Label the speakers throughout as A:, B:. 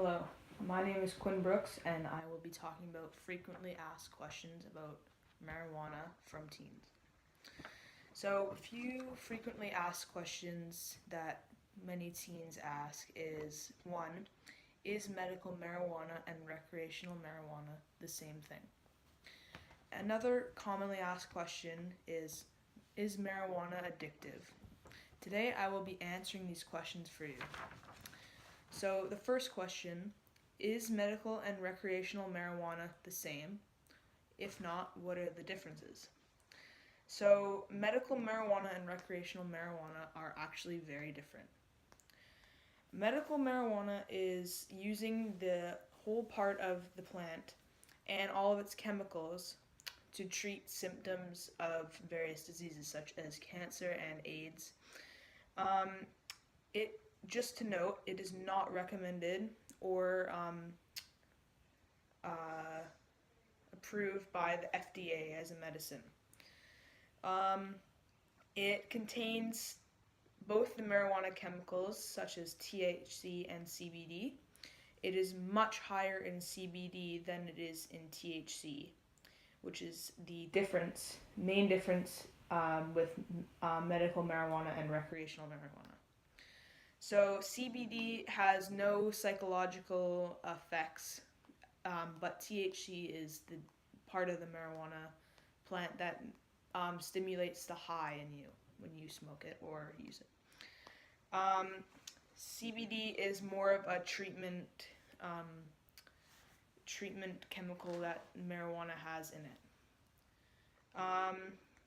A: Hello, my name is Quinn Brooks, and I will be talking about frequently asked questions about marijuana from teens. So, a few frequently asked questions that many teens ask is one, is medical marijuana and recreational marijuana the same thing? Another commonly asked question is marijuana addictive? Today I will be answering these questions for you. So, the first question, is medical and recreational marijuana the same? If not, what are the differences? So, medical marijuana and recreational marijuana are actually very different. Medical marijuana is using the whole part of the plant and all of its chemicals to treat symptoms of various diseases such as cancer and AIDS. Um, it just to note, it is not recommended or uh, approved by the FDA as a medicine. Um, it contains both the marijuana chemicals such as THC and CBD. It is much higher in CBD than it is in THC, which is the main difference with medical marijuana and recreational marijuana. So CBD has no psychological effects, but THC is the part of the marijuana plant that stimulates the high in you when you smoke it or use it. CBD is more of a um, treatment chemical that marijuana has in it.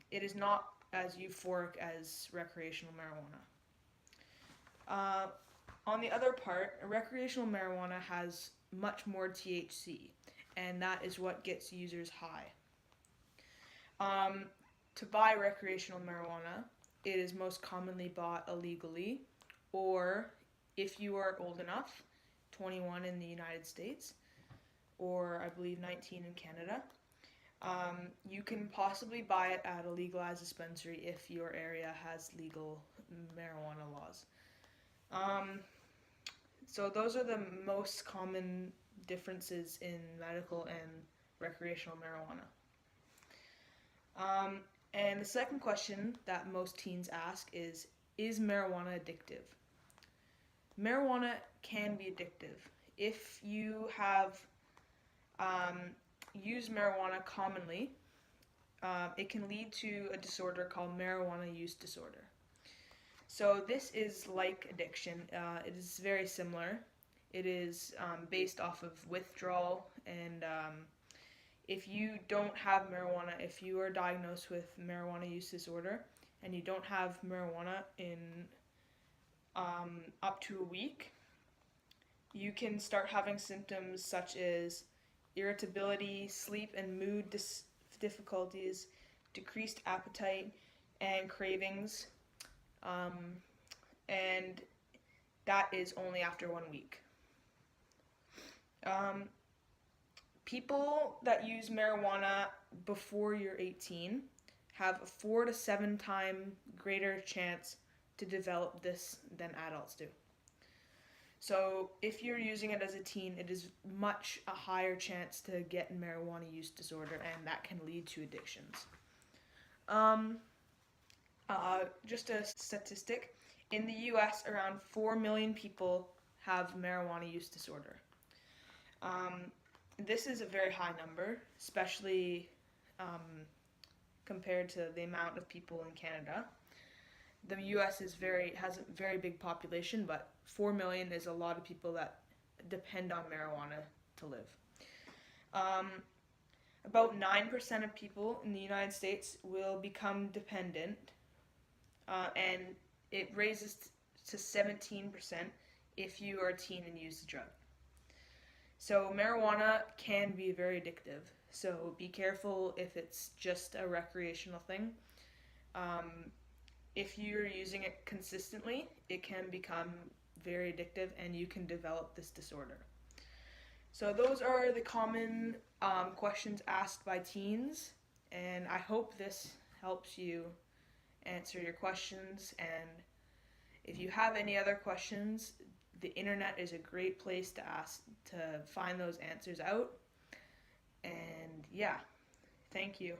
A: It is not as euphoric as recreational marijuana. Uh, on the other part, recreational marijuana has much more THC, and that is what gets users high. Um, to buy recreational marijuana, it is most commonly bought illegally, or if you are old enough, 21 in the United States, or I believe 19 in Canada, you can possibly buy it at a legalized dispensary if your area has legal marijuana laws. Um, so those are the most common differences in medical and recreational marijuana. Um, and the second question that most teens ask is marijuana addictive? Marijuana can be addictive. If you have um, used marijuana commonly, it can lead to a disorder called marijuana use disorder. So this is like addiction. It is very similar. It is based off of withdrawal, and if you don't have marijuana, if you are diagnosed with marijuana use disorder and you don't have marijuana in up to a week, you can start having symptoms such as irritability, sleep and mood difficulties, decreased appetite, and cravings. Um, and that is only after 1 week. Um, People that use marijuana before you're 18 have a 4 to 7 times greater chance to develop this than adults do. So if you're using it as a teen, it is much a higher chance to get marijuana use disorder, and that can lead to addictions. Um, just a statistic, in the US, around 4 million people have marijuana use disorder. Um, this is a very high number, especially compared to the amount of people in Canada. The U.S. has a very big population, but 4 million is a lot of people that depend on marijuana to live. Um, about 9% of people in the United States will become dependent, and it raises to 17% if you are a teen and use the drug. So marijuana can be very addictive. So be careful if it's just a recreational thing. Um, if you're using it consistently, it can become very addictive and you can develop this disorder. So those are the common questions asked by teens, and I hope this helps you answer your questions. And if you have any other questions, the internet is a great place to find those answers out. And yeah, thank you.